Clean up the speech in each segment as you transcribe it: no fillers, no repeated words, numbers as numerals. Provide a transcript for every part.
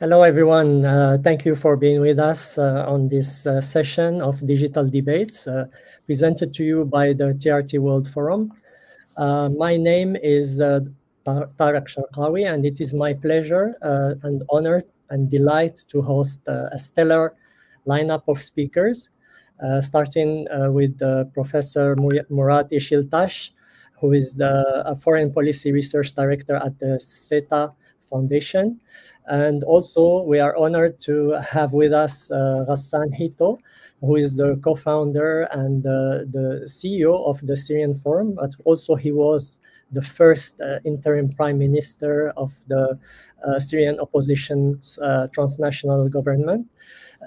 Hello, everyone. Thank you for being with us on this session of digital debates presented to you by the TRT World Forum. My name is Tarek Sharqawi, and it is my pleasure and honor and delight to host a stellar lineup of speakers, starting with Professor Murad Ishiltash, who is a Foreign Policy Research Director at the SETA Foundation. And also, we are honored to have with us Ghassan Hito, who is the co-founder and the CEO of the Syrian Forum, but also he was the first interim prime minister of the Syrian opposition's transnational government.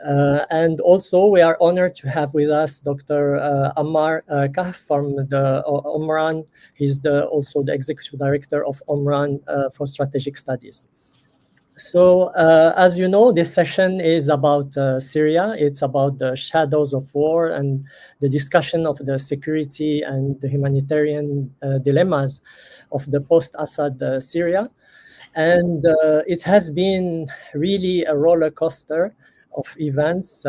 And also, we are honored to have with us Dr. Ammar Kahf from the Omran. He's also the executive director of Omran for Strategic Studies. So, as you know, this session is about Syria. It's about the shadows of war and the discussion of the security and the humanitarian dilemmas of the post-Assad Syria. And it has been really a roller coaster of events,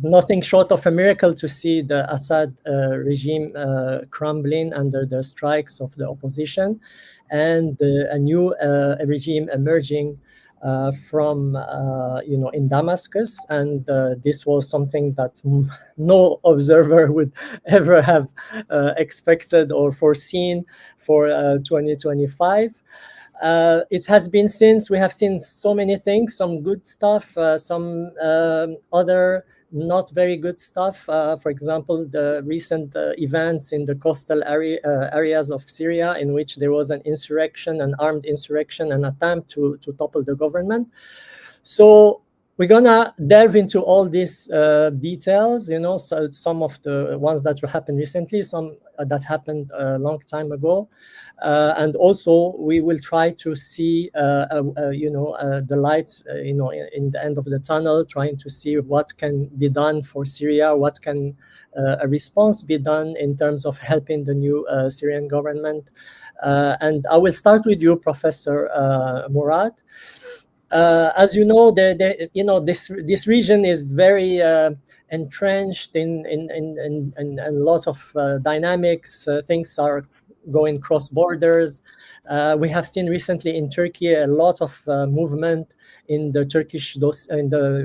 nothing short of a miracle to see the Assad regime crumbling under the strikes of the opposition, and a new regime emerging from in Damascus. And this was something that no observer would ever have expected or foreseen for 2025. It has been since we have seen so many things, some good stuff, some other not very good stuff. For example, the recent events in the coastal areas of Syria, in which there was an insurrection, an armed insurrection, an attempt to topple the government. So we're gonna delve into all these details, so some of the ones that happened recently, some that happened a long time ago. And also we will try to see, the light, in the end of the tunnel, trying to see what can be done for Syria, what can a response be done in terms of helping the new Syrian government. And I will start with you, Professor Murad. As you know, this region is very entrenched in a lot of dynamics. Things are going cross borders. We have seen recently in Türkiye a lot of movement in the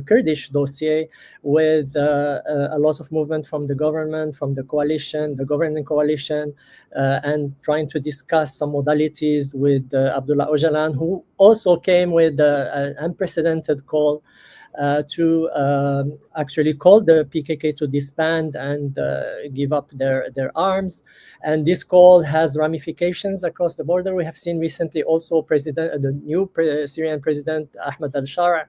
Kurdish dossier, with a lot of movement from the government, from the coalition, the governing coalition, and trying to discuss some modalities with Abdullah Öcalan, who also came with an unprecedented call to actually call the PKK to disband and give up their arms. And this call has ramifications across the border. We have seen recently also the new Syrian president, Ahmed al-Shara,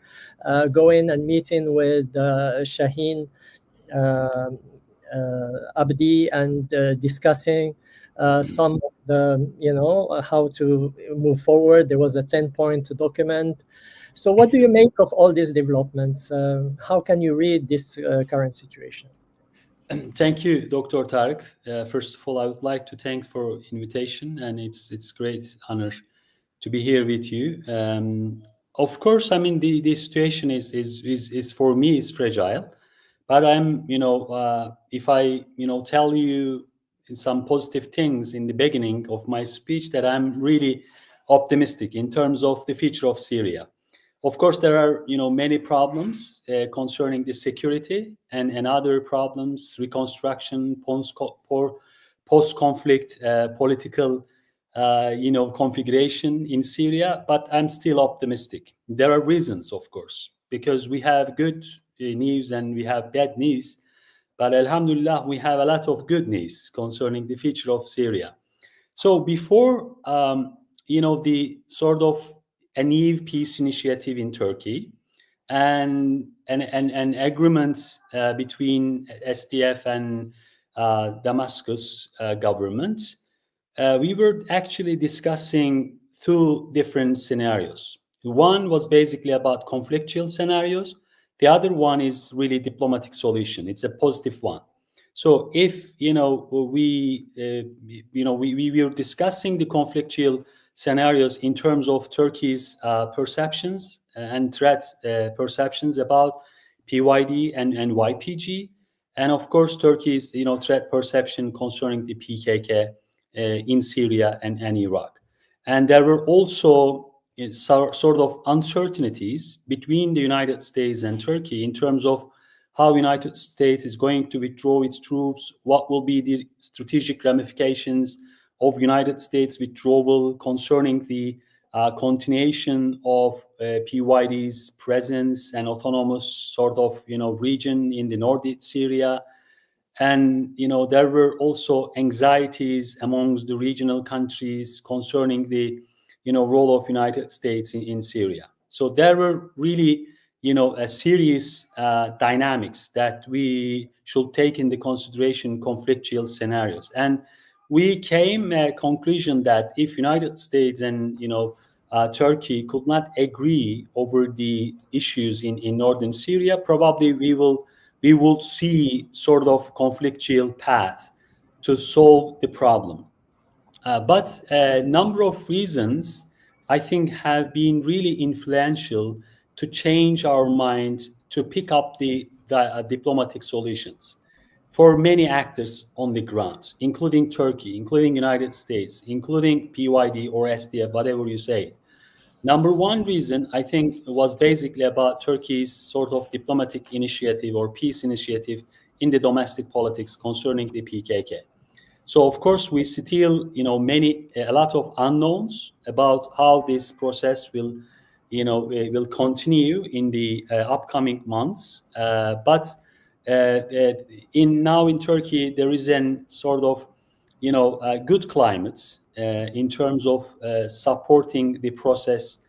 going and meeting with Shaheen Abdi and discussing some of the, how to move forward. There was a 10-point document. So what do you make of all these developments? How can you read this current situation? Thank you, Dr. Tarek. First of all, I would like to thank for invitation, and it's great honor to be here with you. Of course, I mean the situation is for me is fragile, but I'm if I tell you some positive things in the beginning of my speech, that I'm really optimistic in terms of the future of Syria. Of course, there are many problems concerning the security and other problems, reconstruction, post-conflict political configuration in Syria. But I'm still optimistic. There are reasons, of course, because we have good news and we have bad news. But Alhamdulillah, we have a lot of good news concerning the future of Syria. So before the sort of a new peace initiative in Turkey and an agreement between SDF and Damascus government, we were actually discussing two different scenarios. One was basically about conflictual scenarios. The other one is really diplomatic solution. It's a positive one. So if we were discussing the conflictual scenarios in terms of Turkey's perceptions and threat perceptions about PYD and YPG, and of course Turkey's threat perception concerning the PKK in Syria and Iraq. And there were also sort of uncertainties between the United States and Turkey in terms of how United States is going to withdraw its troops, what will be the strategic ramifications of United States withdrawal concerning the continuation of PYD's presence and autonomous sort of region in the northeast Syria. And there were also anxieties amongst the regional countries concerning the role of United States in Syria. So there were really a serious dynamics that we should take into consideration conflictual scenarios. And we came a conclusion that if United States and Turkey could not agree over the issues in northern Syria, probably we will see sort of conflictual path to solve the problem. But a number of reasons, I think, have been really influential to change our mind to pick up the diplomatic solutions for many actors on the ground, including Turkey, including United States, including PYD or SDF, whatever you say. Number one reason, I think, was basically about Turkey's sort of diplomatic initiative or peace initiative in the domestic politics concerning the PKK. So, of course, we still, a lot of unknowns about how this process will continue in the upcoming months. But now in Turkey, there is an sort of, a good climate in terms of supporting the process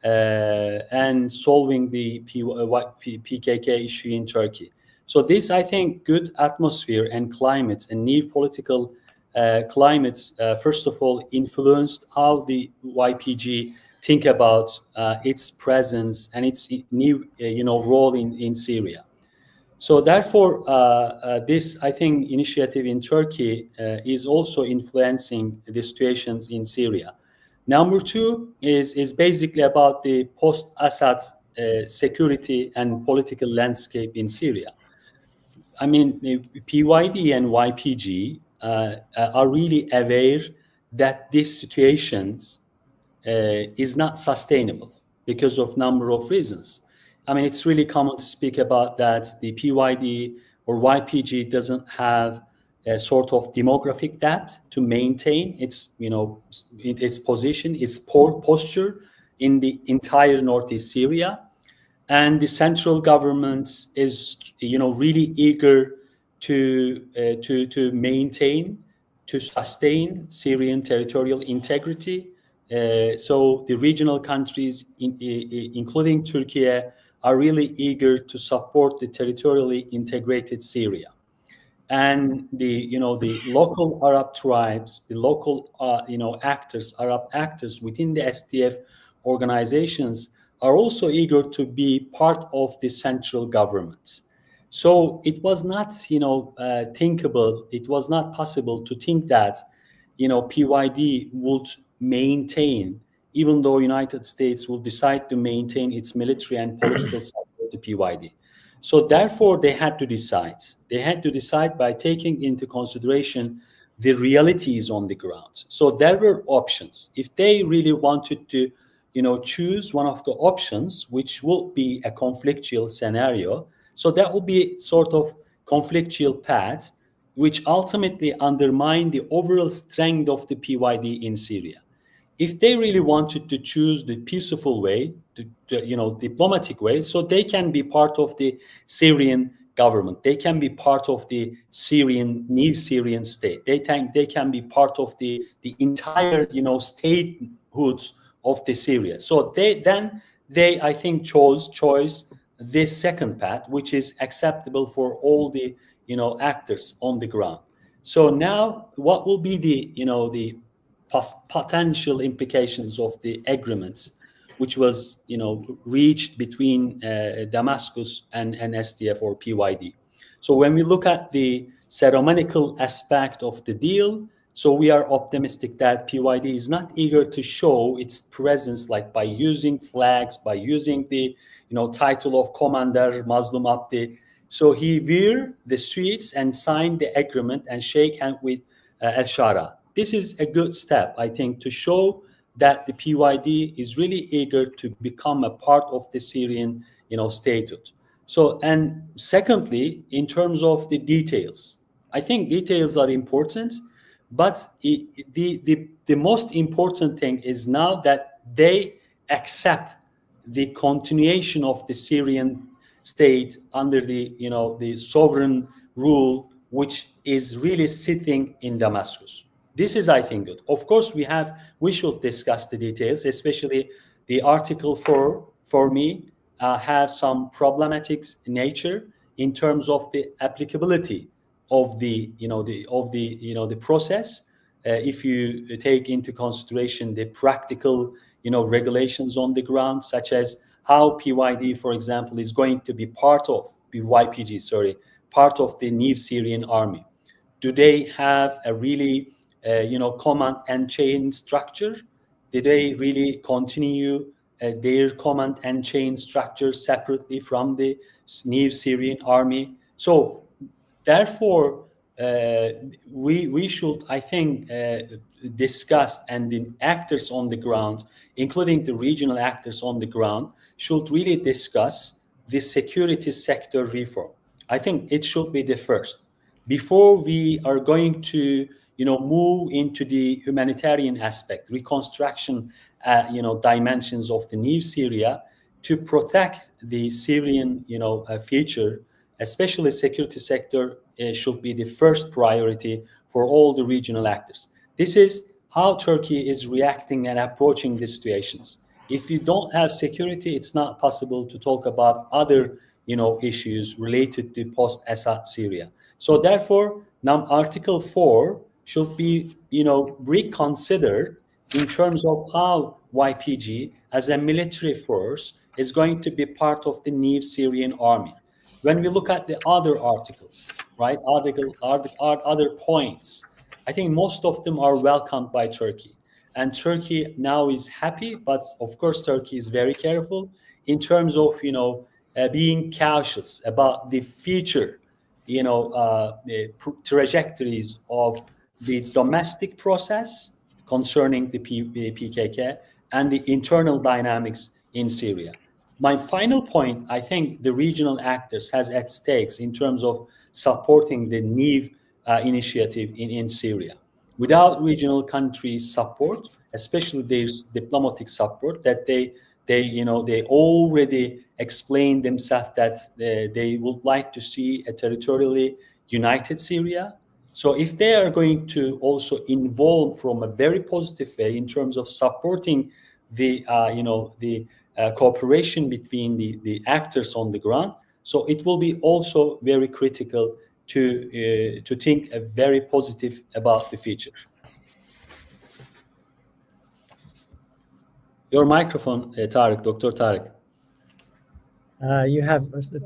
and solving the PKK issue in Turkey. So this, I think, good atmosphere and climate and new political climate, first of all, influenced how the YPG think about its presence and its new, role in Syria. So therefore, this, I think, initiative in Turkey is also influencing the situations in Syria. Number two is basically about the post-Assad security and political landscape in Syria. I mean, PYD and YPG are really aware that these situations is not sustainable because of number of reasons. I mean, it's really common to speak about that the PYD or YPG doesn't have a sort of demographic depth to maintain its, its position, its posture in the entire northeast Syria. And the central government is, really eager to maintain, to sustain Syrian territorial integrity. So the regional countries, including Türkiye, are really eager to support the territorially integrated Syria. And the local Arab tribes, the local actors, Arab actors within the SDF organizations are also eager to be part of the central government. So it was not thinkable, it was not possible to think that PYD would maintain, even though United States will decide to maintain its military and political support to PYD. So therefore, they had to decide. They had to decide by taking into consideration the realities on the ground. So there were options. If they really wanted to, choose one of the options, which will be a conflictual scenario, so that will be sort of conflictual path, which ultimately undermine the overall strength of the PYD in Syria. If they really wanted to choose the peaceful way, diplomatic way, so they can be part of the Syrian government. They can be part of the new Syrian state. They can be part of the entire, statehoods of the Syria. So they I think chose this second path, which is acceptable for all the actors on the ground. So now, what will be the potential implications of the agreements, which was reached between Damascus and SDF or PYD? So when we look at the ceremonial aspect of the deal, So we are optimistic that PYD is not eager to show its presence, like by using flags, by using the title of Commander Mazlum Abdi. So he veer the streets and sign the agreement and shake hand with Al-Shara. This is a good step, I think, to show that the PYD is really eager to become a part of the Syrian statehood. So, and secondly, in terms of the details, I think details are important, but the most important thing is now that they accept the continuation of the Syrian state under the sovereign rule, which is really sitting in Damascus. This is, I think, good. Of course, we should discuss the details, especially the Article 4. For me, have some problematic nature in terms of the applicability of the process. If you take into consideration the practical regulations on the ground, such as how PYD, for example, is going to be part of YPG, part of the new Syrian army. Do they have a really command and chain structure? Do they really continue their command and chain structure separately from the new Syrian army? So therefore, we should, I think, discuss, and the actors on the ground, including the regional actors on the ground, should really discuss the security sector reform. I think it should be the first. Before we are going to move into the humanitarian aspect, reconstruction dimensions of the new Syria, to protect the Syrian future, especially security sector, should be the first priority for all the regional actors. This is how Turkey is reacting and approaching the situations. If you don't have security, it's not possible to talk about other issues related to post-Assad Syria. So therefore, now Article 4 should be reconsidered in terms of how YPG as a military force is going to be part of the new Syrian army. When we look at the other articles, right, other points, I think most of them are welcomed by Turkey. And Turkey now is happy, but of course Turkey is very careful in terms of being cautious about the future the trajectories of the domestic process concerning the PKK and the internal dynamics in Syria. My final point, I think the regional actors has at stakes in terms of supporting the NIV initiative in Syria. Without regional countries' support, especially their diplomatic support, that they already explained themselves that they would like to see a territorially united Syria. So if they are going to also involve from a very positive way in terms of supporting the cooperation between the actors on the ground, so it will be also very critical to think very positive about the future. Your microphone, Tarek, Dr. Tarek.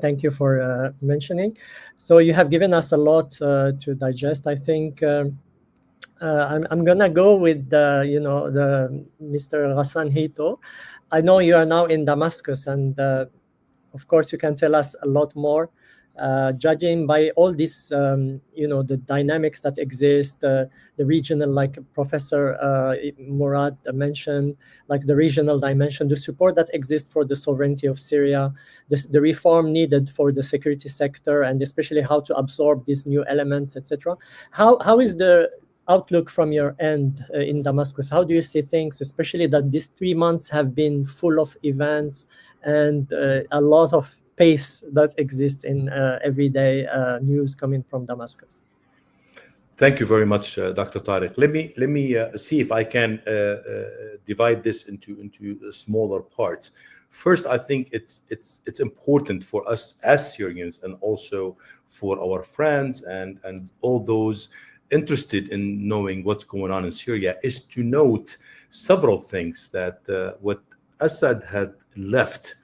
Thank you for mentioning. So you have given us a lot to digest. I think I'm gonna go with the Mr. Ghassan Hito. I know you are now in Damascus, and of course you can tell us a lot more. Judging by all this, the dynamics that exist, the regional, like Professor Murad mentioned, like the regional dimension, the support that exists for the sovereignty of Syria, the reform needed for the security sector, and especially how to absorb these new elements, etc. How is the outlook from your end in Damascus? How do you see things, especially that these 3 months have been full of events and a lot of pace that exists in everyday news coming from Damascus? Thank you very much, Dr. Tariq. Let me see if I can divide this into smaller parts. First, I think it's important for us as Syrians, and also for our friends and all those interested in knowing what's going on in Syria, is to note several things that what Assad had left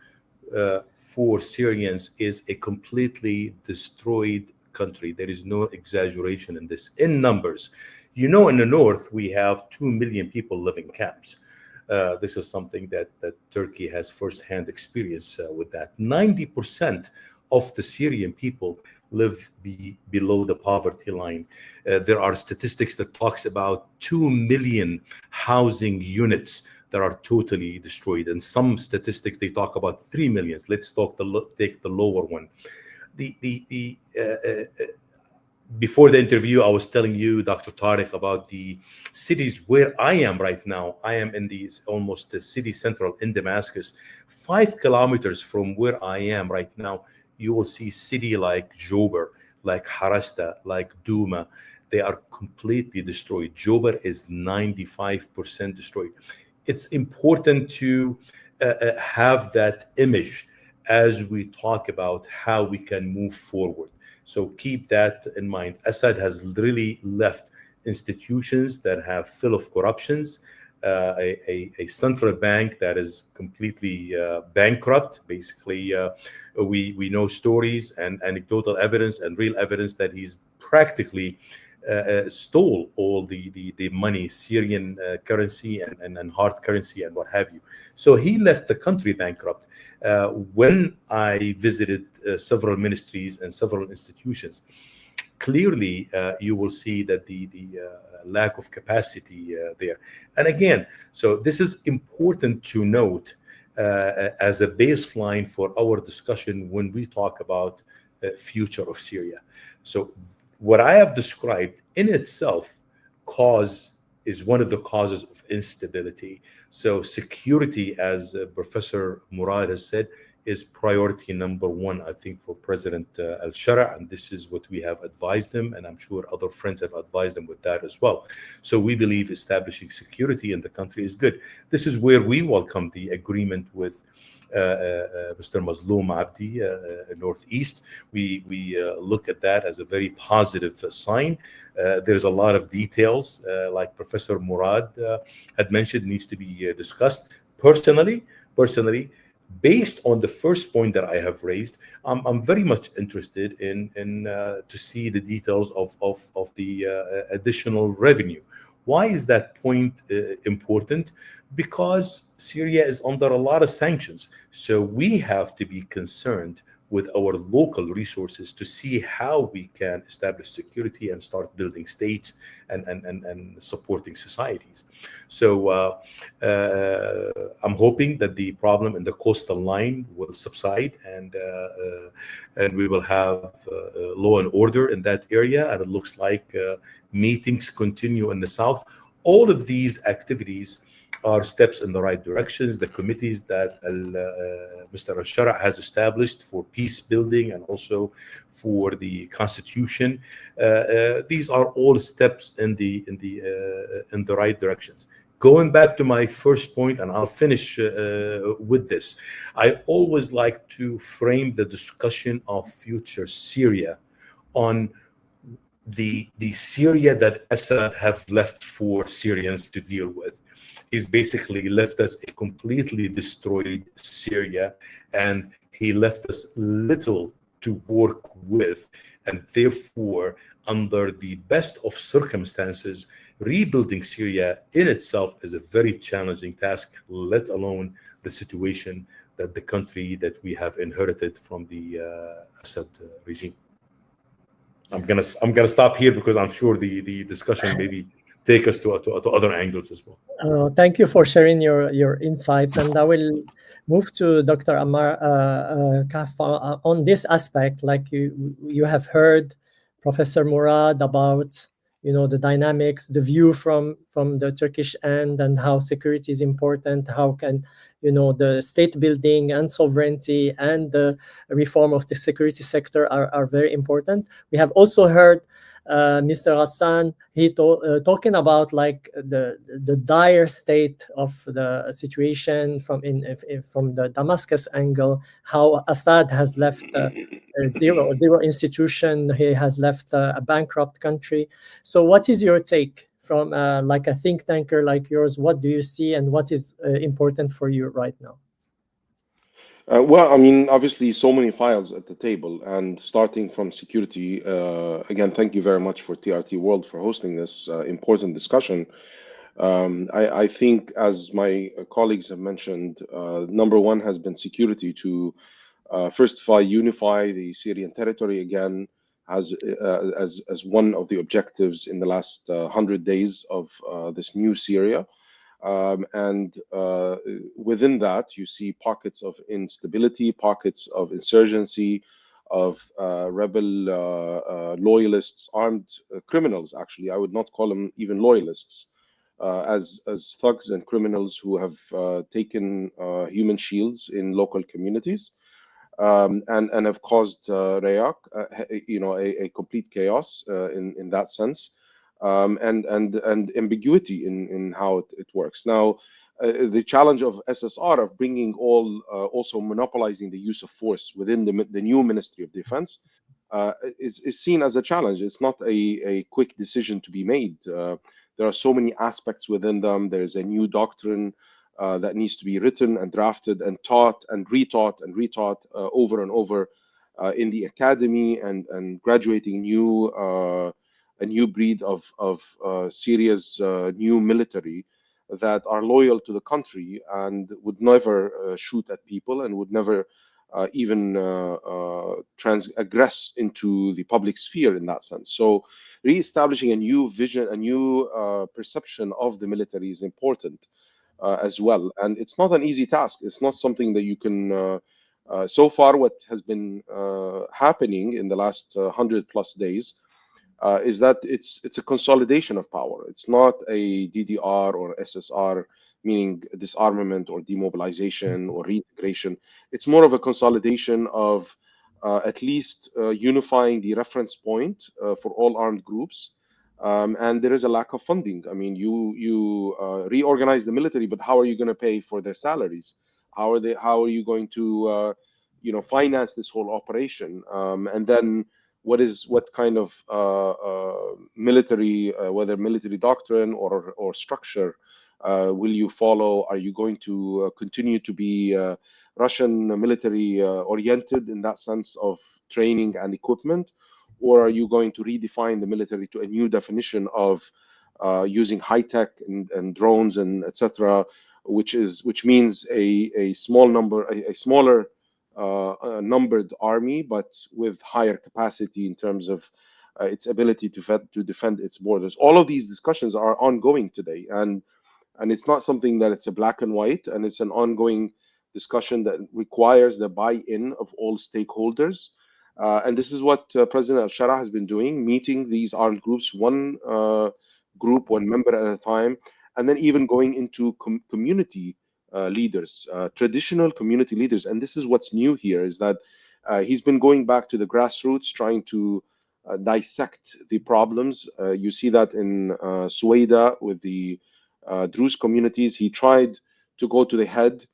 for Syrians is a completely destroyed country. There is no exaggeration in this. In numbers, in the north, we have 2 million people living in camps. This is something that Turkey has firsthand experience with that. 90% of the Syrian people live below the poverty line. There are statistics that talks about 2 million housing units that are totally destroyed. And some statistics, they talk about 3 million. Let's take the lower one. Before the interview, I was telling you, Dr. Tariq, about the cities where I am right now. I am in almost the city central in Damascus. 5 kilometers from where I am right now, you will see city like Jober, like Harasta, like Douma. They are completely destroyed. Jober is 95% destroyed. It's important to have that image as we talk about how we can move forward. So keep that in mind. Assad has really left institutions that have full of corruptions, a central bank that is completely bankrupt. Basically, we know stories and anecdotal evidence and real evidence that he's practically stole all the money, Syrian currency and hard currency and what have you. So he left the country bankrupt. When I visited several ministries and several institutions, clearly you will see that the lack of capacity there. And again, so this is important to note as a baseline for our discussion when we talk about future of Syria. So what I have described in itself is one of the causes of instability. So security, as Professor Murad has said, is priority number one, I think, for President al-Shara, and this is what we have advised him, and I'm sure other friends have advised him with that as well. So we believe establishing security in the country is good. This is where we welcome the agreement with Mr. Mazloum Abdi, Northeast. We look at that as a very positive sign. There's a lot of details, like Professor Murad had mentioned, needs to be discussed. Personally, based on the first point that I have raised, I'm very much interested in to see the details of the additional revenue. Why is that point important? Because Syria is under a lot of sanctions. So we have to be concerned with our local resources to see how we can establish security and start building states and supporting societies. So I'm hoping that the problem in the coastal line will subside and we will have law and order in that area. And it looks like meetings continue in the south. All of these activities are steps in the right directions. The committees that Mr. al-Shara has established for peace building and also for the constitution, these are all steps in the right directions. Going back to my first point, and I'll finish with this, I always like to frame the discussion of future Syria on the Syria that Assad have left for Syrians to deal with. He's basically left us a completely destroyed Syria, and he left us little to work with. And therefore, under the best of circumstances, rebuilding Syria in itself is a very challenging task, let alone the situation that the country that we have inherited from the Assad regime. I'm gonna stop here because I'm sure the discussion maybe take us to other angles as well. Thank you for sharing your insights, and I will move to Dr. Ammar Kaf on this aspect. Like you have heard Professor Murad about the dynamics, the view from the Turkish end, and how security is important. How can the state building and sovereignty and the reform of the security sector are very important. We have also heard Mr. Hassan, he talking about like the dire state of the situation from the Damascus angle, how Assad has left zero institution, he has left a bankrupt country. So what is your take from like a think tanker like yours? What do you see and what is important for you right now? Well, I mean, obviously, so many files at the table, and starting from security. Again, thank you very much for TRT World for hosting this important discussion. I think, as my colleagues have mentioned, number one has been security to first of all unify the Syrian territory again as one of the objectives in the last 100 days of this new Syria. And within that, you see pockets of instability, pockets of insurgency, of rebel loyalists, armed criminals. Actually, I would not call them even loyalists, as thugs and criminals who have taken human shields in local communities, and have caused a complete chaos in that sense, and ambiguity in how it works. Now, the challenge of SSR of bringing also monopolizing the use of force within the new Ministry of Defense is seen as a challenge. It's not a quick decision to be made. There are so many aspects within them. There's a new doctrine that needs to be written and drafted and taught and retaught over and over in the academy, and graduating a new breed of Syria's new military that are loyal to the country and would never shoot at people and would never even transgress into the public sphere in that sense. So re-establishing a new vision, a new perception of the military is important as well. And it's not an easy task. It's not something that you can, so far, what has been happening in the last 100+ days is that it's a consolidation of power. It's not a DDR or SSR, meaning disarmament or demobilization or reintegration. It's more of a consolidation of at least unifying the reference point for all armed groups. And there is a lack of funding. I mean, you reorganize the military, but how are you going to pay for their salaries? How are you going to finance this whole operation? And then what kind of military, whether military doctrine or structure, will you follow? Are you going to continue to be Russian military oriented in that sense of training and equipment, or are you going to redefine the military to a new definition of using high tech and drones and etc., which means a smaller numbered army, but with higher capacity in terms of its ability to defend its borders. All of these discussions are ongoing today, and it's not something that it's a black and white, and it's an ongoing discussion that requires the buy-in of all stakeholders. And this is what President al-Shara has been doing, meeting these armed groups, one group, one member at a time, and then even going into community leaders, traditional community leaders. And this is what's new here, is that he's been going back to the grassroots, trying to dissect the problems. You see that in Suwaida with the Druze communities. He tried to go to the head,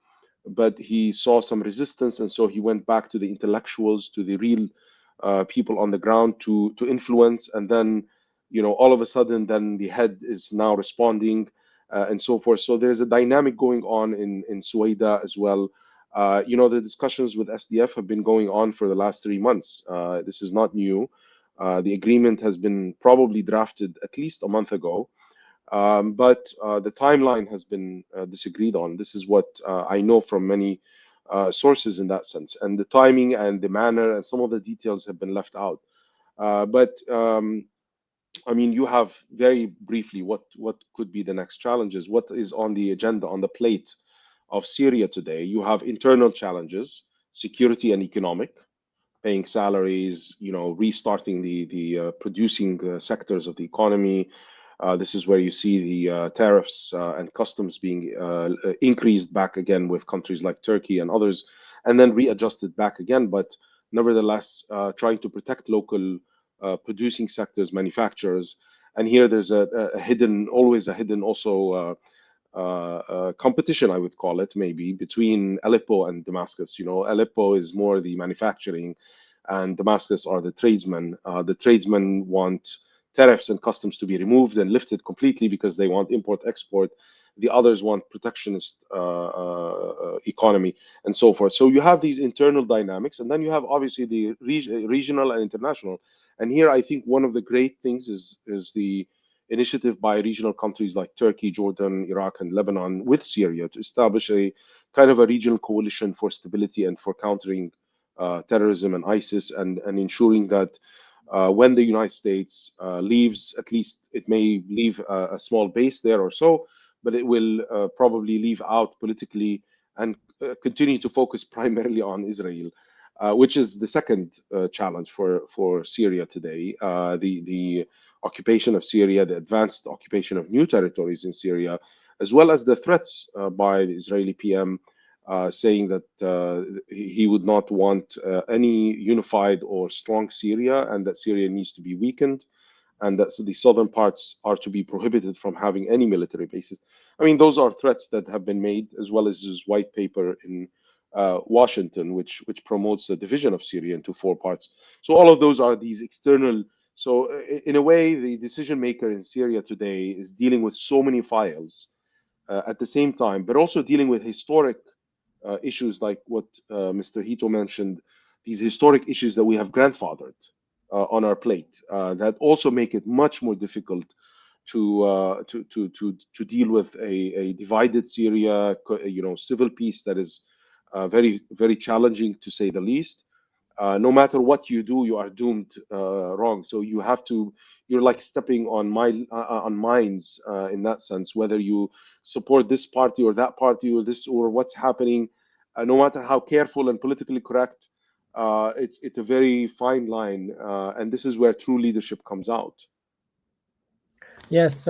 but he saw some resistance, and so he went back to the intellectuals, to the real people on the ground to influence. And then, all of a sudden, then the head is now responding, and so forth. So there's a dynamic going on in Suwaida as well. The discussions with SDF have been going on for the last 3 months. This is not new. The agreement has been probably drafted at least a month ago. But the timeline has been disagreed on. This is what I know from many sources in that sense. And the timing and the manner and some of the details have been left out. But I mean, you have very briefly what could be the next challenges. What is on the agenda, on the plate of Syria today? You have internal challenges, security and economic, paying salaries, restarting the producing sectors of the economy. This is where you see the tariffs and customs being increased back again with countries like Turkey and others, and then readjusted back again. But nevertheless, trying to protect local producing sectors, manufacturers. And here there's always a hidden also competition, I would call it, maybe, between Aleppo and Damascus. Aleppo is more the manufacturing, and Damascus are the tradesmen. The tradesmen want tariffs and customs to be removed and lifted completely because they want import-export. the others want protectionist economy, and so forth. So you have these internal dynamics, and then you have obviously the regional and international. And here, I think one of the great things is the initiative by regional countries like Turkey, Jordan, Iraq, and Lebanon with Syria to establish a kind of a regional coalition for stability and for countering terrorism and ISIS, and ensuring that when the United States leaves, at least it may leave a small base there or so, but it will probably leave out politically and continue to focus primarily on Israel, which is the second challenge for Syria today. The occupation of Syria, the advanced occupation of new territories in Syria, as well as the threats by the Israeli PM saying that he would not want any unified or strong Syria, and that Syria needs to be weakened, and that the southern parts are to be prohibited from having any military bases. I mean, those are threats that have been made, as well as his white paper in Washington, which promotes the division of Syria into 4 parts. So all of those are these external. So in a way, the decision maker in Syria today is dealing with so many files at the same time, but also dealing with historic issues like what Mr. Hito mentioned, these historic issues that we have grandfathered on our plate that also make it much more difficult to deal with a divided Syria, civil peace that is very, very challenging, to say the least. No matter what you do, you are doomed wrong. So you have to, you're like stepping on mines in that sense, whether you support this party or that party or this or what's happening. No matter how careful and politically correct, it's a very fine line, and this is where true leadership comes out. Yes,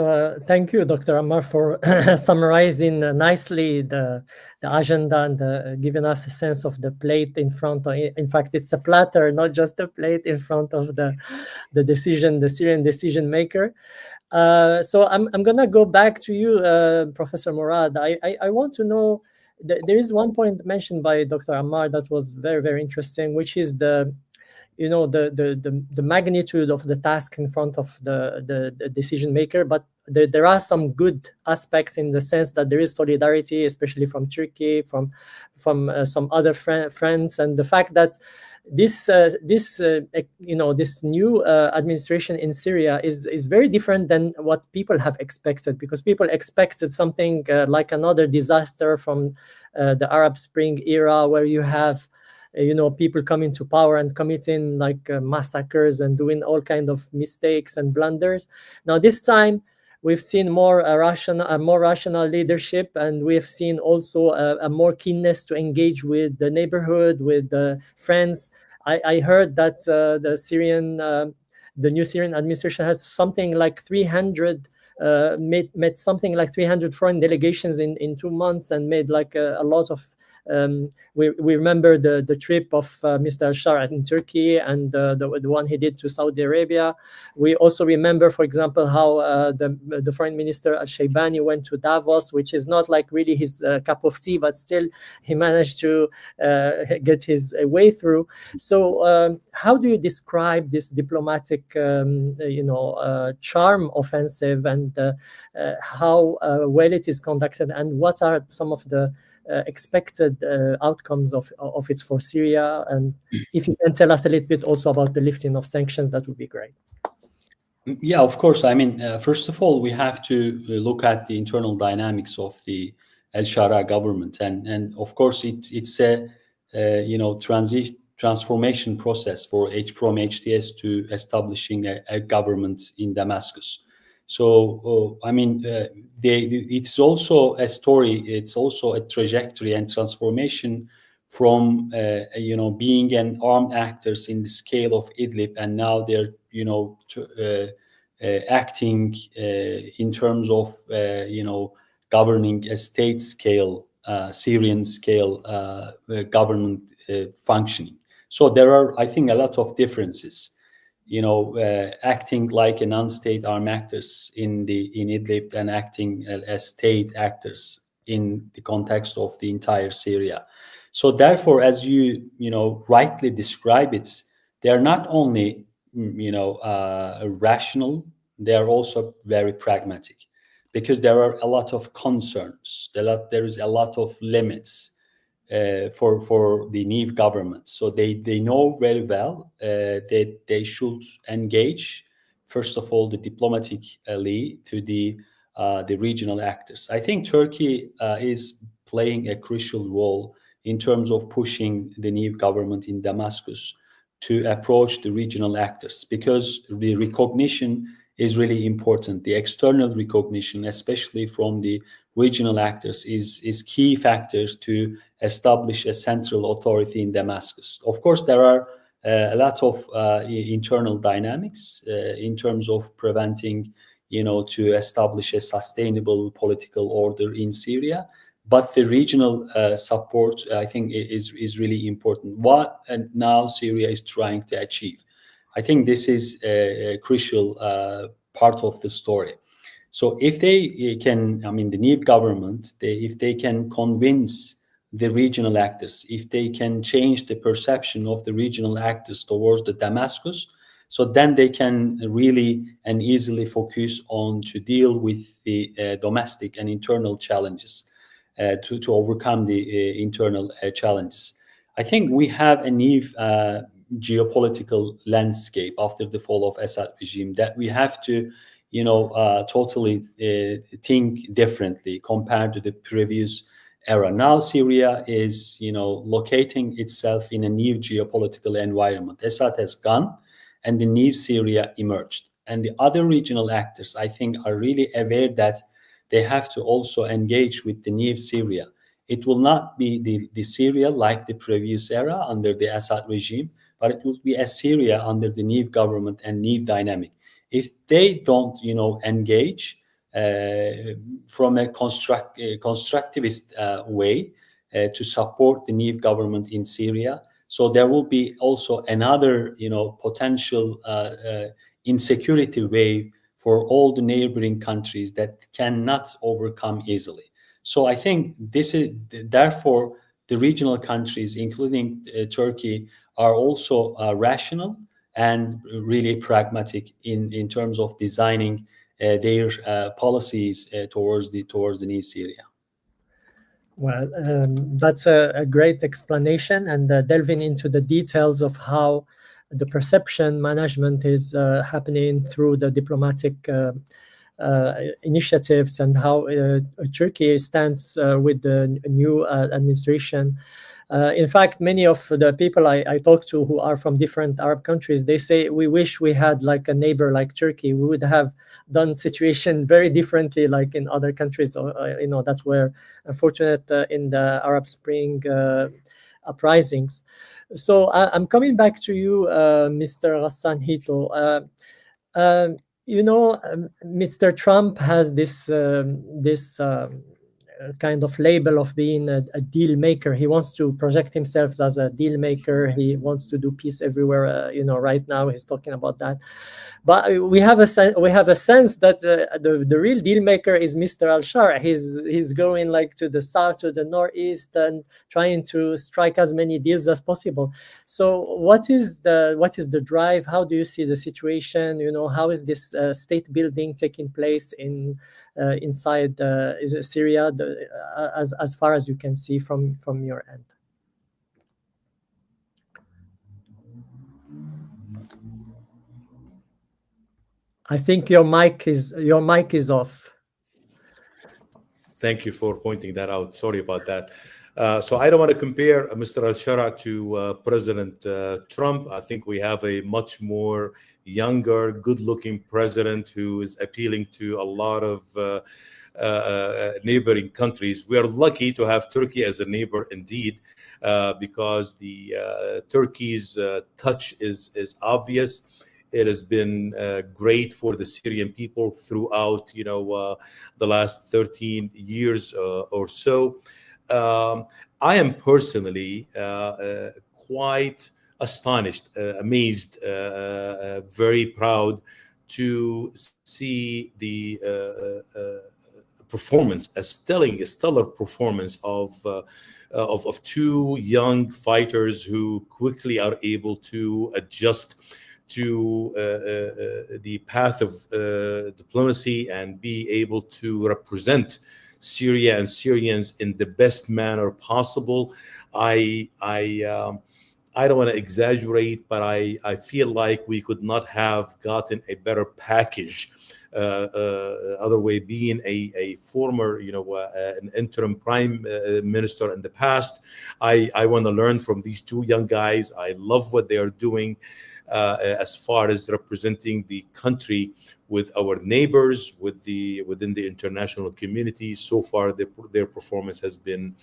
thank you, Dr. Ammar, for summarizing nicely the agenda and giving us a sense of the plate in front of. In fact, it's a platter, not just a plate in front of the Syrian decision maker. So I'm gonna go back to you, Professor Morad. I want to know. There is one point mentioned by Dr. Ammar that was very, very interesting, which is the magnitude of the task in front of the decision maker, but there are some good aspects in the sense that there is solidarity, especially from Turkey, from some other friends, and the fact that this new administration in Syria is very different than what people have expected, because people expected something like another disaster from the Arab Spring era, where you have people coming to power and committing like massacres and doing all kind of mistakes and blunders. Now this time we've seen more rational leadership, and we have seen also a more keenness to engage with the neighborhood, with the friends. I heard that the new Syrian administration has something like 300 met something like 300 foreign delegations in 2 months, and made like a lot of. We remember the trip of Mr. Al-Shara in Turkey, and the one he did to Saudi Arabia. We also remember, for example, how the foreign minister Al-Shaybani went to Davos, which is not like really his cup of tea, but still he managed to get his way through. So how do you describe this diplomatic charm offensive, and how well it is conducted, and what are some of the expected outcomes of it for Syria? And if you can tell us a little bit also about the lifting of sanctions, that would be great. Yeah, of course. I mean, first of all, we have to look at the internal dynamics of the Al-Shara government, and of course, it's a transformation process from HTS to establishing a government in Damascus. So, I mean, it's also a story. It's also a trajectory and transformation from, being an armed actors in the scale of Idlib, and now they're, acting in terms of, governing a state scale, Syrian scale government functioning. So there are, I think, a lot of differences. Acting like a non-state armed actors in Idlib, and acting as state actors in the context of the entire Syria. So therefore, as you rightly describe it, they are not only rational, they are also very pragmatic, because there are a lot of concerns. There is a lot of limits for the new government. So they know very well that they should engage, first of all, the diplomatically to the regional actors. I think Turkey is playing a crucial role in terms of pushing the new government in Damascus to approach the regional actors, because the recognition is really important. The external recognition, especially from the regional actors, is key factors to establish a central authority in Damascus. Of course, there are a lot of internal dynamics in terms of preventing, to establish a sustainable political order in Syria. But the regional support, I think, is really important. What now Syria is trying to achieve, I think this is a crucial part of the story. So if they can, the new government, if they can convince the regional actors, if they can change the perception of the regional actors towards the Damascus, so then they can really and easily focus on to deal with the domestic and internal challenges, to overcome the internal challenges. I think we have a new geopolitical landscape after the fall of Assad regime that we have to, totally think differently compared to the previous era. Now Syria is, locating itself in a new geopolitical environment. Assad has gone, and the new Syria emerged. And the other regional actors, I think, are really aware that they have to also engage with the new Syria. It will not be the Syria like the previous era under the Assad regime, but it will be a Syria under the new government and new dynamic. If they don't, engage from a constructivist way to support the new government in Syria, so there will be also another, potential insecurity wave for all the neighboring countries that cannot overcome easily. So I think this is, therefore, the regional countries, including Turkey, are also rational and really pragmatic in terms of designing their policies towards the new Syria. Well, that's a great explanation, and delving into the details of how the perception management is happening through the diplomatic initiatives, and how Turkey stands with the new administration. In fact, many of the people I talk to who are from different Arab countries, they say, we wish we had like a neighbor like Turkey. We would have done situation very differently, like in other countries, that were unfortunate in the Arab Spring uprisings. So I'm coming back to you, Mr. Ghassan Hito. Mr. Trump has this kind of label of being a deal maker. He wants to project himself as a deal maker. He wants to do peace everywhere. Right now he's talking about that. But we have a sense that the real deal maker is Mr. Al-Shara. He's going like to the south, to the northeast, and trying to strike as many deals as possible. So what is the drive? How do you see the situation? How is this state building taking place inside Syria, as far as you can see from your end? I think your mic is off. Thank you for pointing that out. Sorry about that. So I don't want to compare Mr. Al-Shara to President Trump. I think we have a much more younger, good-looking president who is appealing to a lot of neighboring countries. We are lucky to have Turkey as a neighbor indeed, because the Turkey's touch is obvious. It has been great for the Syrian people throughout, the last 13 years or so. I am personally quite astonished, amazed, very proud to see the performance, a stellar performance of two young fighters who quickly are able to adjust to the path of diplomacy and be able to represent Syria and Syrians in the best manner possible. I don't want to exaggerate, but I feel like we could not have gotten a better package. Other way being a former, an interim prime minister in the past. I want to learn from these two young guys. I love what they are doing as far as representing the country with our neighbors, within the international community. So far, their performance has been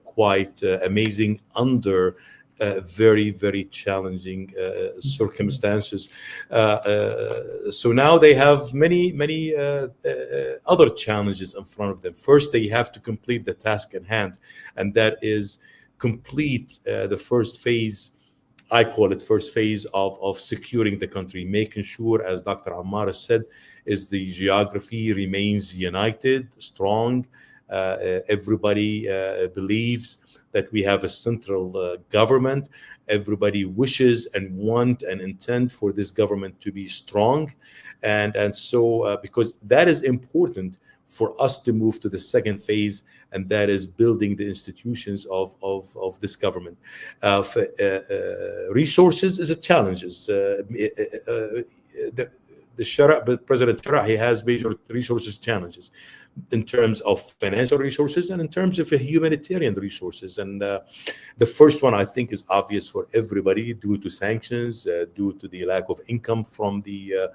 quite amazing under very, very challenging circumstances. So now they have many other challenges in front of them. First, they have to complete the task at hand, and that is complete the first phase. I call it first phase of securing the country, making sure, as Dr. Ammar has said, is the geography remains united, strong. Everybody believes that we have a central government. Everybody wishes and want and intend for this government to be strong. And so because that is important for us to move to the second phase, and that is building the institutions of this government. Resources is a challenge. President Sharahi has major resources challenges in terms of financial resources and in terms of humanitarian resources. And the first one, I think, is obvious for everybody due to sanctions, due to the lack of income from the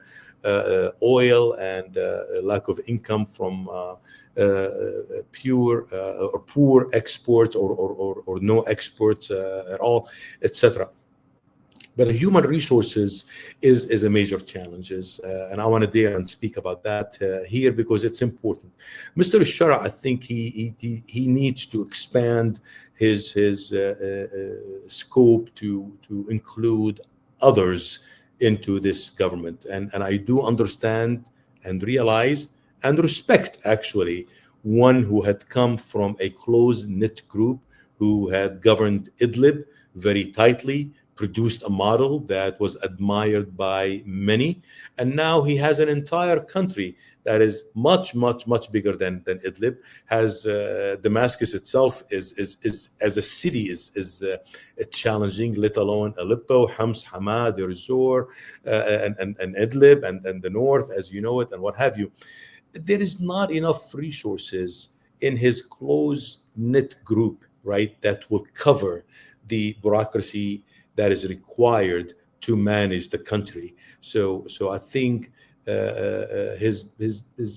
oil and lack of income from pure or poor exports or no exports at all, etc. But the human resources is a major challenge, and I want to dare and speak about that here because it's important. Mr. Shara, I think he needs to expand his scope to include others into this government, and I do understand and realize and respect actually one who had come from a close-knit group who had governed Idlib very tightly, produced a model that was admired by many, and now he has an entire country that is much bigger than Idlib. Has Damascus itself is as a city is challenging, let alone Aleppo, Homs, Hama, Deir ez-Zor, and Idlib and the north, as you know it, and what have you. There is not enough resources in his close-knit group, right, that will cover the bureaucracy that is required to manage the country. So I think his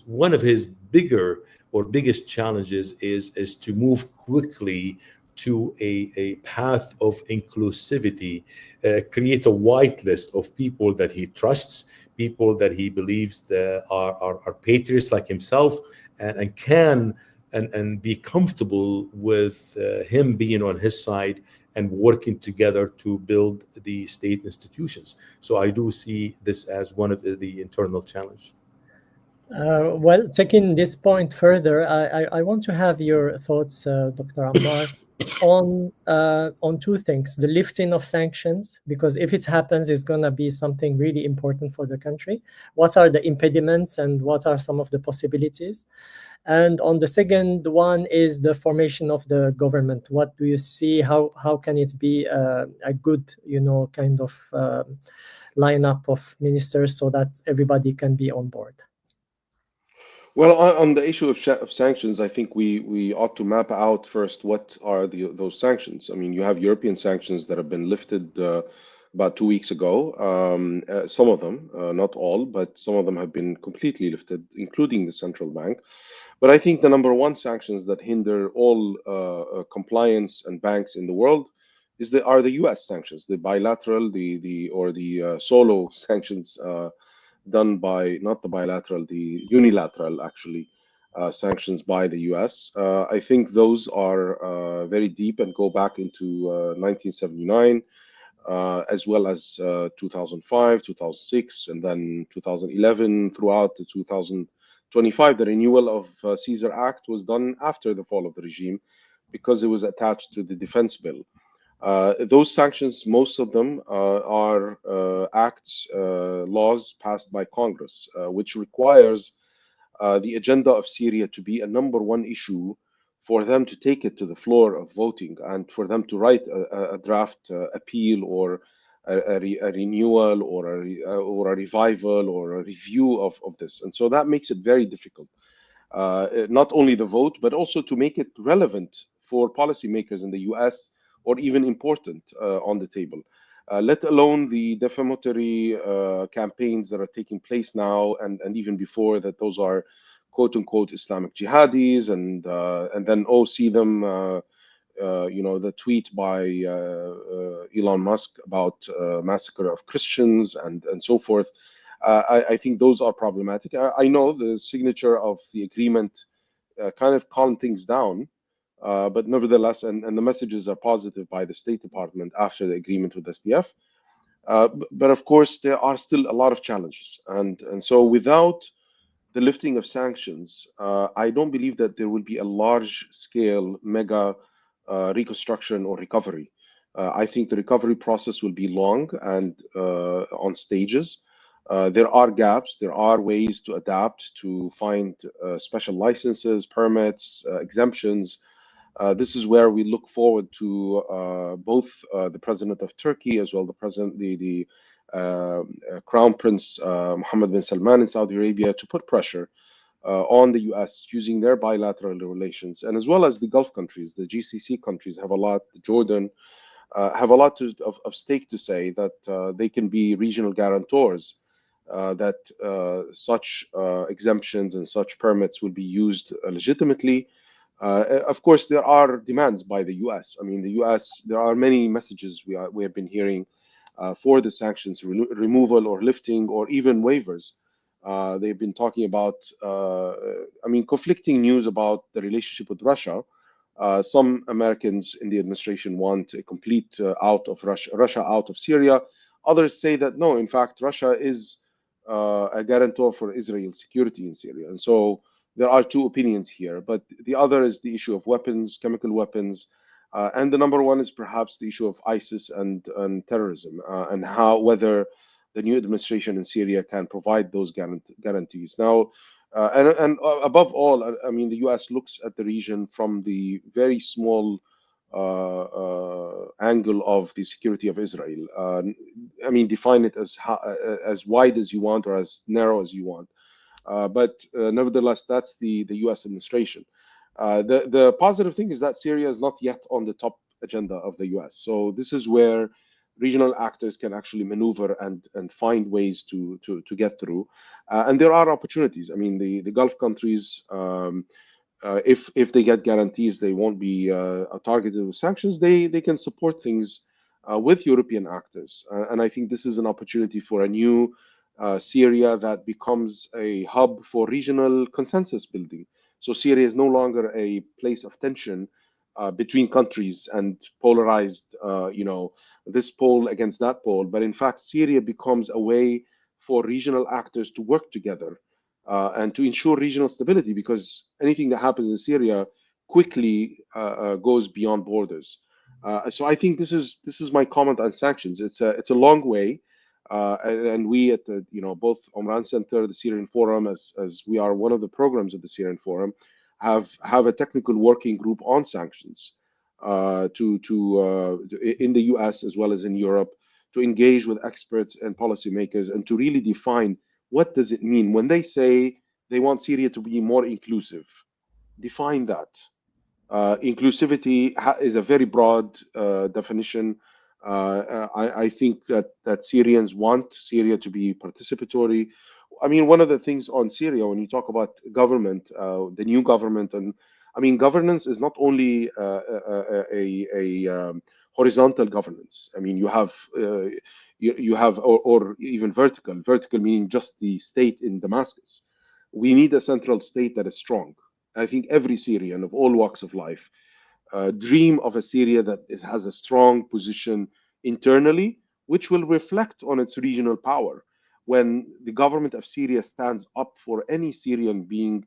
one of his biggest challenges is to move quickly to a path of inclusivity, create a white list of people that he trusts, people that he believes that are patriots like himself, and can and be comfortable with him being on his side and working together to build the state institutions. So I do see this as one of the internal challenge. Well, taking this point further, I want to have your thoughts, Dr. Ammar, on two things: the lifting of sanctions, because if it happens, it's going to be something really important for the country. What are the impediments and what are some of the possibilities? And on the second one is the formation of the government. What do you see? How can it be a good, kind of lineup of ministers so that everybody can be on board? Well, on the issue of sanctions, I think we ought to map out first what are those sanctions. I mean, you have European sanctions that have been lifted about 2 weeks ago. Some of them, not all, but some of them have been completely lifted, including the central bank. But I think the number one sanctions that hinder all compliance and banks in the world are the U.S. sanctions, the bilateral, the solo sanctions done by, not the bilateral, the unilateral actually sanctions by the U.S. I think those are very deep and go back into 1979. As well as 2005, 2006, and then 2011 throughout the 2025. The renewal of Caesar Act was done after the fall of the regime because it was attached to the defense bill. Those sanctions, most of them are acts, laws passed by Congress, which requires the agenda of Syria to be a #1 issue for them to take it to the floor of voting and for them to write a draft appeal or a renewal or a revival or a review of this. And so that makes it very difficult. Not only the vote, but also to make it relevant for policymakers in the US or even important on the table. Let alone the defamatory campaigns that are taking place now and even before that, those are quote unquote Islamic jihadis, and then see them, the tweet by Elon Musk about massacre of Christians and so forth. I think those are problematic. I know the signature of the agreement kind of calmed things down, but nevertheless, and the messages are positive by the State Department after the agreement with SDF. But of course, there are still a lot of challenges. And so without the lifting of sanctions, I don't believe that there will be a large scale mega reconstruction or recovery. I think the recovery process will be long and on stages. There are gaps, there are ways to adapt, to find special licenses, permits, exemptions. This is where we look forward to both the president of Turkey as well the Crown Prince Mohammed bin Salman in Saudi Arabia to put pressure on the US using their bilateral relations, and as well as the Gulf countries, the GCC countries have a lot, Jordan have a lot of stake to say that they can be regional guarantors, that such exemptions and such permits will be used legitimately. Of course, there are demands by the US. I mean, the US, there are many messages we have been hearing for the sanctions removal or lifting or even waivers. They've been talking about, conflicting news about the relationship with Russia. Some Americans in the administration want a complete out of Russia out of Syria. Others say that no, in fact, Russia is a guarantor for Israel's security in Syria. And so there are two opinions here. But the other is the issue of weapons, chemical weapons. And the #1 is perhaps the issue of ISIS and terrorism, and whether the new administration in Syria can provide those guarantees. Now, and above all, I mean, the US looks at the region from the very small angle of the security of Israel. I mean, define it as wide as you want or as narrow as you want. But nevertheless, that's the US administration. The positive thing is that Syria is not yet on the top agenda of the US. So this is where regional actors can actually maneuver and find ways to get through. And there are opportunities. I mean, the Gulf countries, if they get guarantees they won't be targeted with sanctions, they can support things with European actors. And I think this is an opportunity for a new Syria that becomes a hub for regional consensus building. So Syria is no longer a place of tension between countries and polarized, this pole against that pole. But in fact, Syria becomes a way for regional actors to work together and to ensure regional stability, because anything that happens in Syria quickly goes beyond borders. So I think this is my comment on sanctions. It's a long way. And we at the both Omran Center, the Syrian Forum, as we are one of the programs of the Syrian Forum, have a technical working group on sanctions in the US as well as in Europe, to engage with experts and policymakers and to really define what does it mean when they say they want Syria to be more inclusive. Define that. Inclusivity is a very broad definition. I think that Syrians want Syria to be participatory. I mean, one of the things on Syria, when you talk about government, the new government, and I mean, governance is not only a horizontal governance. I mean, you have or even vertical meaning just the state in Damascus. We need a central state that is strong. I think every Syrian of all walks of life dream of a Syria that has a strong position internally, which will reflect on its regional power. When the government of Syria stands up for any Syrian being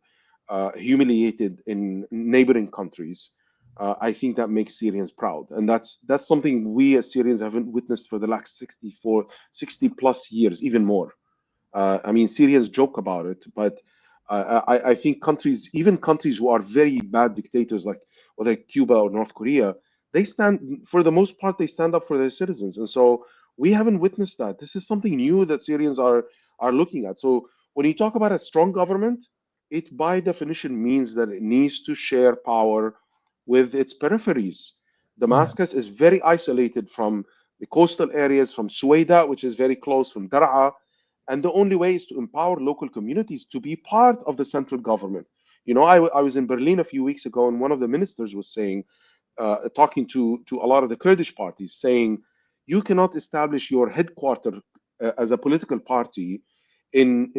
humiliated in neighboring countries, I think that makes Syrians proud, and that's something we as Syrians haven't witnessed for the last 60 plus years, even more. I mean, Syrians joke about it, but I think countries, even countries who are very bad dictators, like whether Cuba or North Korea, they stand, for the most part, they stand up for their citizens. And so we haven't witnessed that. This is something new that Syrians are looking at. So when you talk about a strong government, it by definition means that it needs to share power with its peripheries. Damascus is very isolated from the coastal areas, from Suwaida, which is very close, from Daraa, and the only way is to empower local communities to be part of the central government. You know, I was in Berlin a few weeks ago, and one of the ministers was saying, talking to a lot of the Kurdish parties, saying, you cannot establish your headquarters as a political party in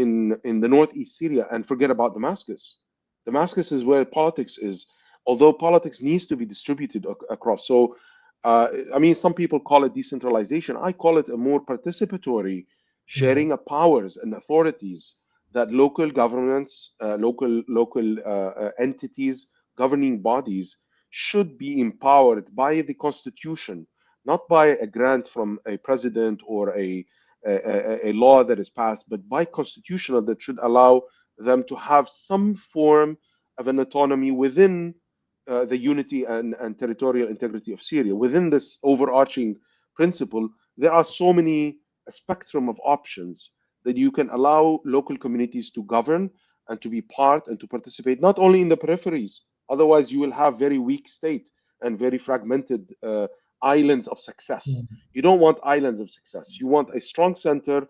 the northeast Syria and forget about Damascus. Damascus is where politics is, although politics needs to be distributed across. So, I mean, some people call it decentralization. I call it a more participatory sharing of powers and authorities that local governments, local entities, governing bodies should be empowered by the constitution, not by a grant from a president or a law that is passed, but by constitutional that should allow them to have some form of an autonomy within the unity and territorial integrity of Syria. Within this overarching principle, there are so many a spectrum of options that you can allow local communities to govern and to be part and to participate, not only in the peripheries. Otherwise, you will have very weak state and very fragmented islands of success. You don't want islands of success. You want a strong center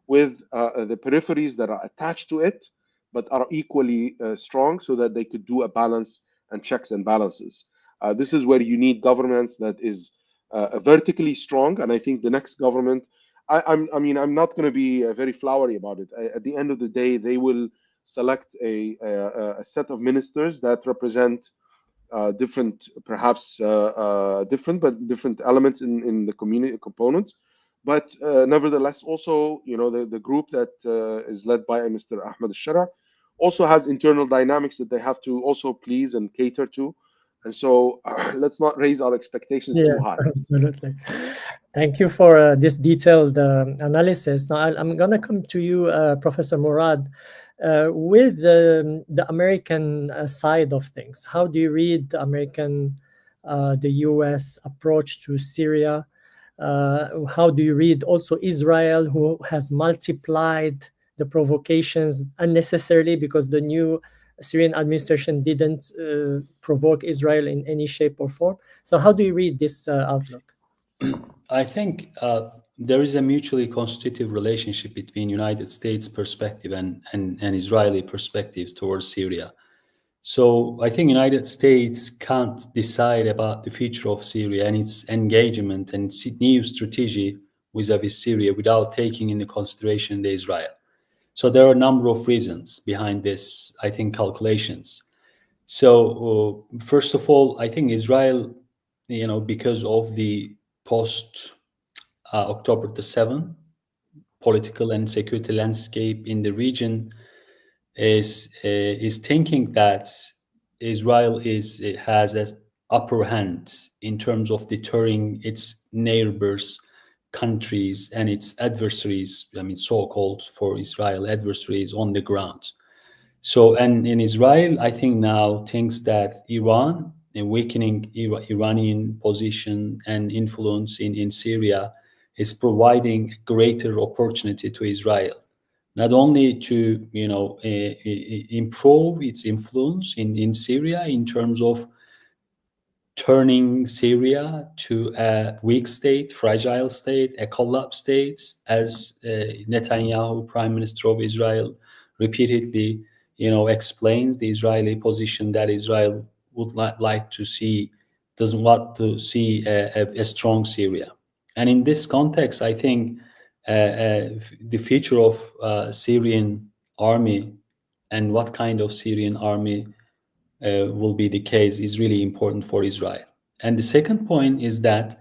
with the peripheries that are attached to it, but are equally strong, so that they could do a balance and checks and balances. This is where you need governments that is vertically strong, and I think the next government, I mean, I'm not going to be very flowery about it. At the end of the day, they will select a set of ministers that represent different, perhaps different elements in the community components. But nevertheless, also, you know, the group that is led by Mr. Ahmed al-Shara also has internal dynamics that they have to also please and cater to. And so let's not raise our expectations too high. Absolutely. Thank you for this detailed analysis. Now, I'm going to come to you, Professor Murad, with the American side of things. How do you read the the U.S. approach to Syria? How do you read also Israel, who has multiplied the provocations unnecessarily, because the new Syrian administration didn't provoke Israel in any shape or form? So how do you read this outlook? I think there is a mutually constitutive relationship between United States perspective and Israeli perspectives towards Syria. So I think United States can't decide about the future of Syria and its engagement and its new strategy vis-a-vis Syria without taking into consideration the Israel. So there are a number of reasons behind this, I think, calculations. So first of all, I think Israel, you know, because of the post-October the 7th political and security landscape in the region, is thinking that Israel has an upper hand in terms of deterring its neighbors, countries, and its adversaries. I mean, so-called, for Israel, adversaries on the ground. So, and in Israel, I think now thinks that Iran, and weakening Iranian position and influence in Syria, is providing greater opportunity to Israel, not only to, you know, improve its influence in Syria in terms of turning Syria to a weak state, fragile state, a collapsed state, as Netanyahu, Prime Minister of Israel, repeatedly, you know, explains the Israeli position that Israel would like to see, doesn't want to see a strong Syria. And in this context, I think the future of Syrian army and what kind of Syrian army will be the case is really important for Israel. And the second point is that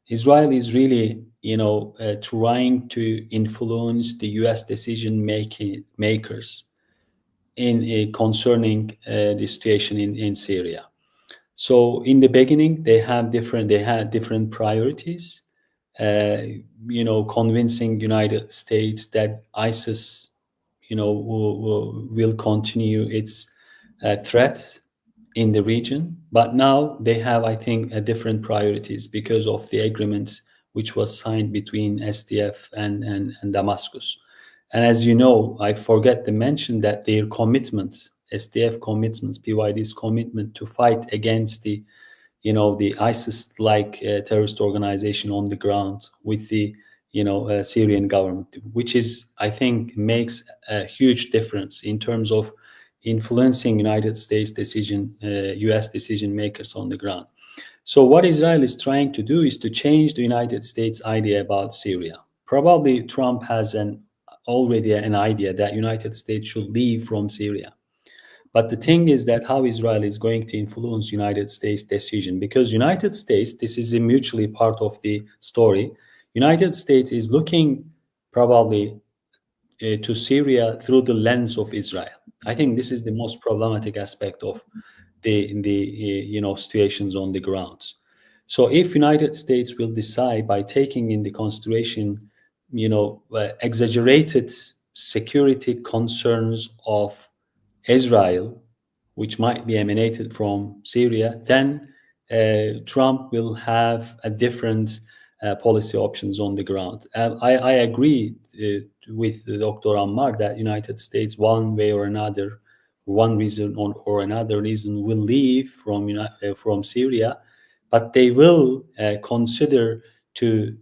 Israel is really, you know, trying to influence the U.S. decision makers in concerning the situation in Syria. So in the beginning, they had different priorities. Convincing United States that ISIS, will continue its threats in the region. But now they have, I think, different priorities because of the agreement which was signed between SDF and Damascus. And as you know, I forget to mention that their commitments, SDF commitments, PYD's commitment to fight against the ISIS-like terrorist organization on the ground with the Syrian government, which is, I think, makes a huge difference in terms of influencing United States U.S. decision makers on the ground. So what Israel is trying to do is to change the United States idea about Syria. Probably Trump has already an idea that United States should leave from Syria. But the thing is that how Israel is going to influence United States decision, because United States, this is a mutually part of the story. United States is looking probably to Syria through the lens of Israel. I think this is the most problematic aspect of the situations on the grounds. So if United States will decide by taking into consideration, exaggerated security concerns of Israel, which might be emanated from Syria, then Trump will have a different policy options on the ground. I agree with Dr. Ammar that United States, one way or another, one reason or another reason, will leave from Syria, but they will consider to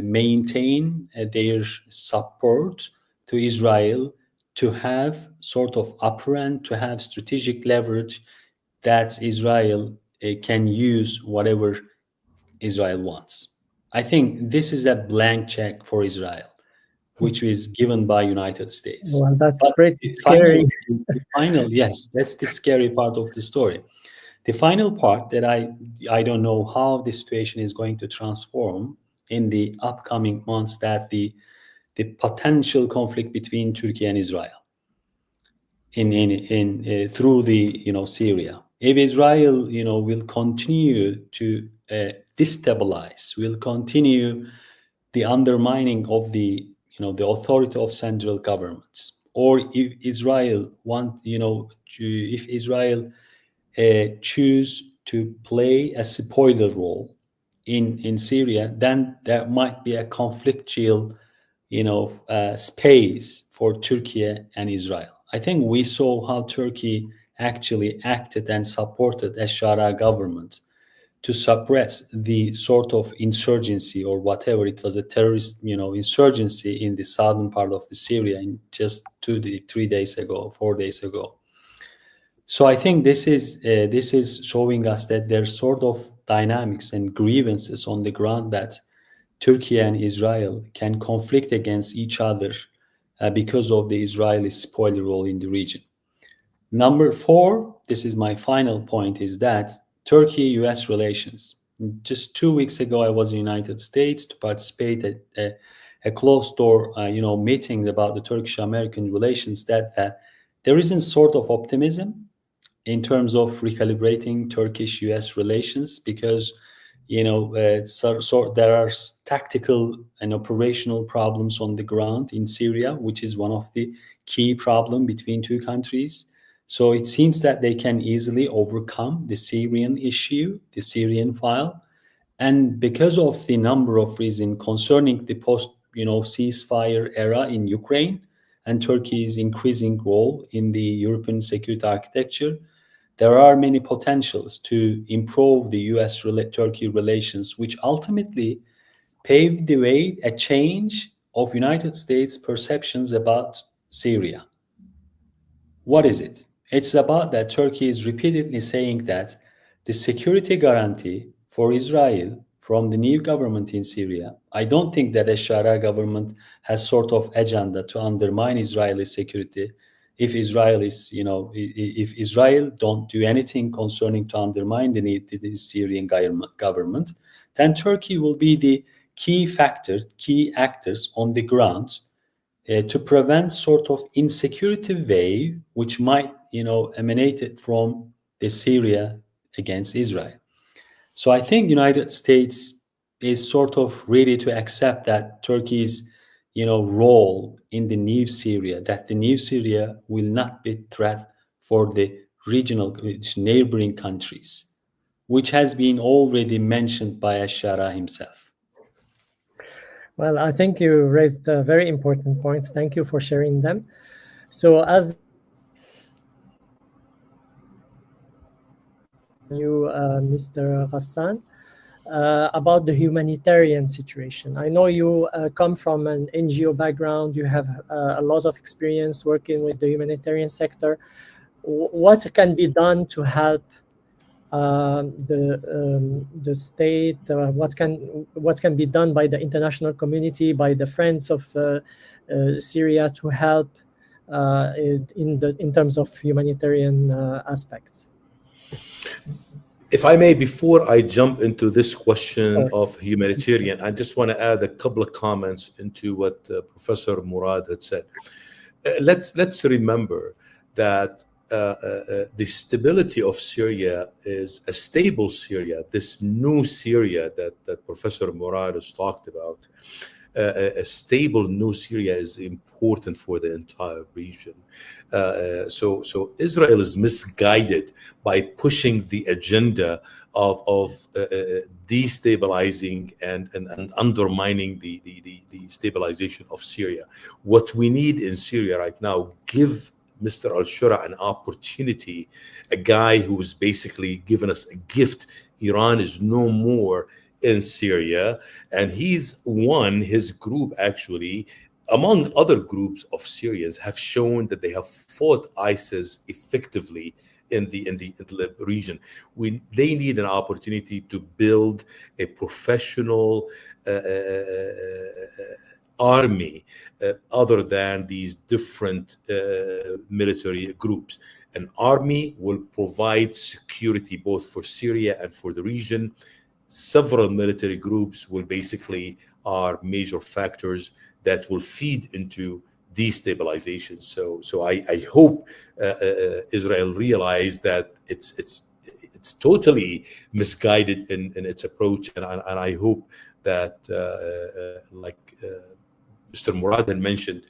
maintain their support to Israel, to have sort of upper end, to have strategic leverage that Israel can use whatever Israel wants. I think this is a blank check for Israel, which is given by United States. Well, that's but pretty scary. Yes, that's the scary part of the story. The final part that I don't know how the situation is going to transform in the upcoming months, that the potential conflict between Turkey and Israel through the Syria. If Israel will continue to destabilize, will continue the undermining of the authority of central governments, or if Israel if Israel choose to play a spoiler role in Syria, then there might be a conflictual space for Türkiye and Israel. I think we saw how Turkey actually acted and supported a Shara government to suppress the sort of insurgency, or whatever it was, a terrorist insurgency in the southern part of the Syria in just 3 days ago, 4 days ago. So I think this is showing us that there's sort of dynamics and grievances on the ground that Turkey and Israel can conflict against each other because of the Israeli spoiler role in the region. Number 4, this is my final point, is that Turkey-US relations. Just 2 weeks ago, I was in the United States to participate at a closed-door meeting about the Turkish-American relations, that there isn't sort of optimism in terms of recalibrating Turkish-US relations, because there are tactical and operational problems on the ground in Syria, which is one of the key problems between two countries. So it seems that they can easily overcome the Syrian issue, the Syrian file. And because of the number of reasons concerning the post-ceasefire era in Ukraine and Turkey's increasing role in the European security architecture, there are many potentials to improve the US-Turkey relations, which ultimately paved the way a change of United States perceptions about Syria. What is it? It's about that Turkey is repeatedly saying that the security guarantee for Israel from the new government in Syria, I don't think that a Shara government has sort of agenda to undermine Israeli security. If Israel is, if Israel don't do anything concerning to undermine the Syrian government, then Turkey will be the key actors on the ground to prevent sort of insecurity wave, which might, emanate from the Syria against Israel. So I think United States is sort of ready to accept that Turkey's role in the new Syria, that the new Syria will not be a threat for the regional neighboring countries, which has been already mentioned by Ashara himself. Well, I think you raised very important points. Thank you for sharing them. So as you, Mr. Ghassan, about the humanitarian situation. I know you come from an NGO background. You have a lot of experience working with the humanitarian sector. What can be done to help the state? What can be done by the international community, by the Friends of Syria, to help in terms of humanitarian aspects? If I may, before I jump into this question of humanitarian, I just want to add a couple of comments into what Professor Murad had said. Let's remember that the stability of Syria is a stable Syria. This new Syria that Professor Murad has talked about, a stable new Syria is important for the entire region. So Israel is misguided by pushing the agenda of destabilizing and undermining the stabilization of Syria. What we need in Syria right now, give Mr. Al-Shura an opportunity, a guy who is basically given us a gift. Iran is no more in Syria, and his group actually, among other groups of Syrians, have shown that they have fought ISIS effectively in the Idlib region. They need an opportunity to build a professional army other than these different military groups. An army will provide security both for Syria and for the region. Several military groups will basically are major factors that will feed into destabilization. So I hope Israel realize that it's totally misguided in its approach, and I hope that Mr. Murad had mentioned,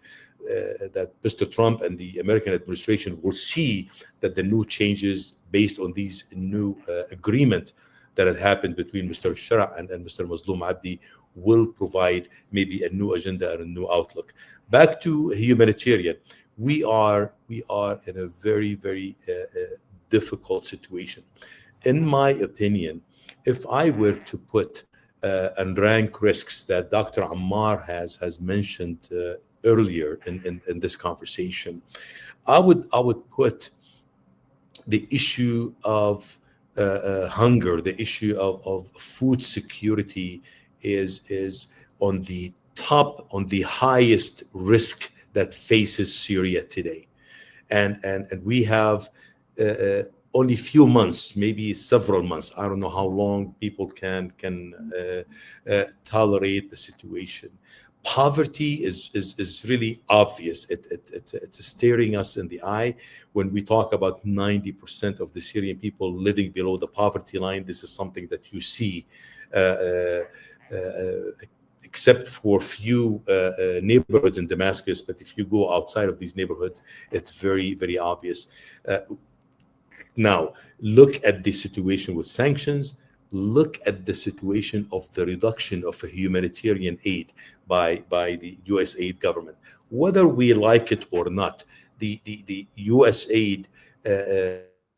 that Mr. Trump and the American administration will see that the new changes based on these new agreement that had happened between Mr. Shara and Mr. Mazloum Abdi will provide maybe a new agenda and a new outlook. Back to humanitarian, we are in a very, very difficult situation. In my opinion, if I were to put and rank risks that Dr. Ammar has mentioned earlier in this conversation, I would put the issue of hunger, the issue of food security is on the top, on the highest risk that faces Syria today, and we have only few months, maybe several months. I don't know how long people can tolerate the situation. Poverty is really obvious. It's staring us in the eye when we talk about 90% of the Syrian people living below the poverty line. This is something that you see, except for few neighborhoods in Damascus. But if you go outside of these neighborhoods, it's very, very obvious. Now, look at the situation with sanctions. Look at the situation of the reduction of humanitarian aid by the US aid government. Whether we like it or not, the US aid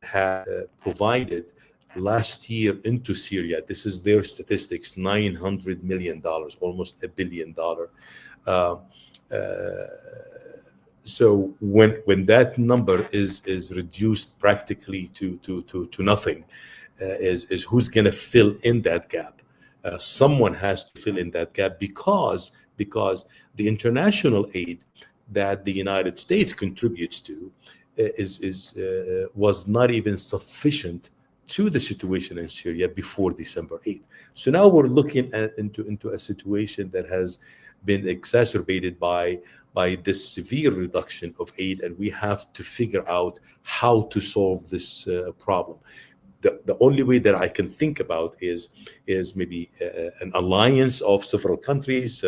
had provided last year into Syria, this is their statistics, $900 million, almost $1 billion. So when that number is reduced practically to nothing, is who's going to fill in that gap? Someone has to fill in that gap because the international aid that the United States contributes to was not even sufficient to the situation in Syria before December 8th. So now we're looking into a situation that has been exacerbated by this severe reduction of aid, and we have to figure out how to solve this problem. the only way that I can think about is maybe an alliance of several countries,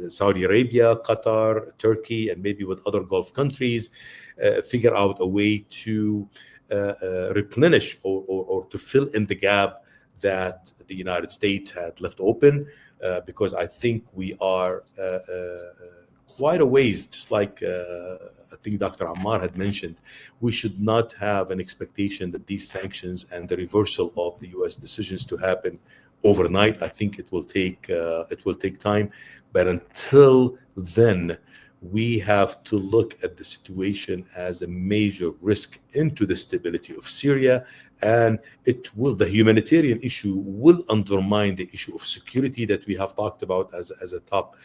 Saudi Arabia, Qatar, Turkey, and maybe with other Gulf countries, figure out a way to replenish or to fill in the gap that the United States had left open, because I think we are quite a ways, just like I think Dr. Ammar had mentioned. We should not have an expectation that these sanctions and the reversal of the U.S. decisions to happen overnight. I think it will take time, but until then, we have to look at the situation as a major risk into the stability of Syria, and the humanitarian issue will undermine the issue of security that we have talked about as a top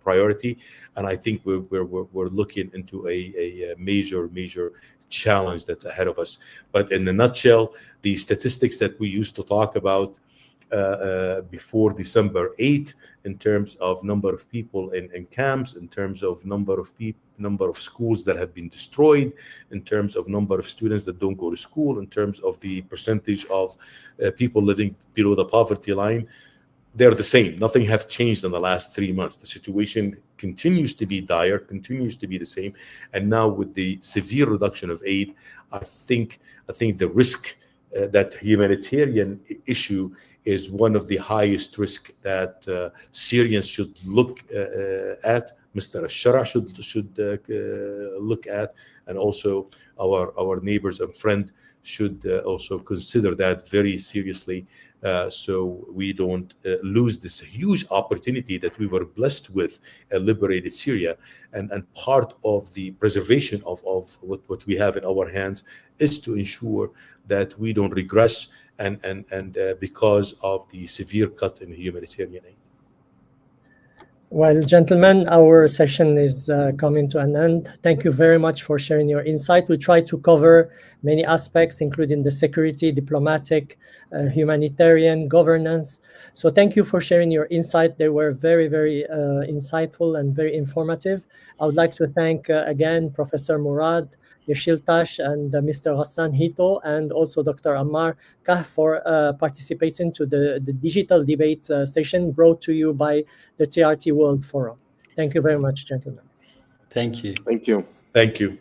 priority. And I think we're looking into a major challenge that's ahead of us. But in a nutshell, the statistics that we used to talk about before December 8, in terms of number of people in camps, in terms of number of schools that have been destroyed, in terms of number of students that don't go to school, in terms of the percentage of people living below the poverty line, they're the same. Nothing has changed in the last 3 months. The situation continues to be dire, continues to be the same. And now with the severe reduction of aid, I think the risk that humanitarian issue is one of the highest risk that Syrians should look at. Mr. Al-Shara should look at, and also our neighbors and friends should also consider that very seriously, so we don't lose this huge opportunity that we were blessed with, a liberated Syria. And part of the preservation of what we have in our hands is to ensure that we don't regress and because of the severe cut in humanitarian aid. Well, gentlemen, our session is coming to an end. Thank you very much for sharing your insight. We tried to cover many aspects, including the security, diplomatic, humanitarian, governance. So thank you for sharing your insight. They were very, very insightful and very informative. I would like to thank again Professor Murad Yeshiltash and Mr. Ghassan Hito, and also Dr. Ammar Kah for participating to the digital debate session brought to you by the TRT World Forum. Thank you very much, gentlemen. Thank you. Thank you. Thank you.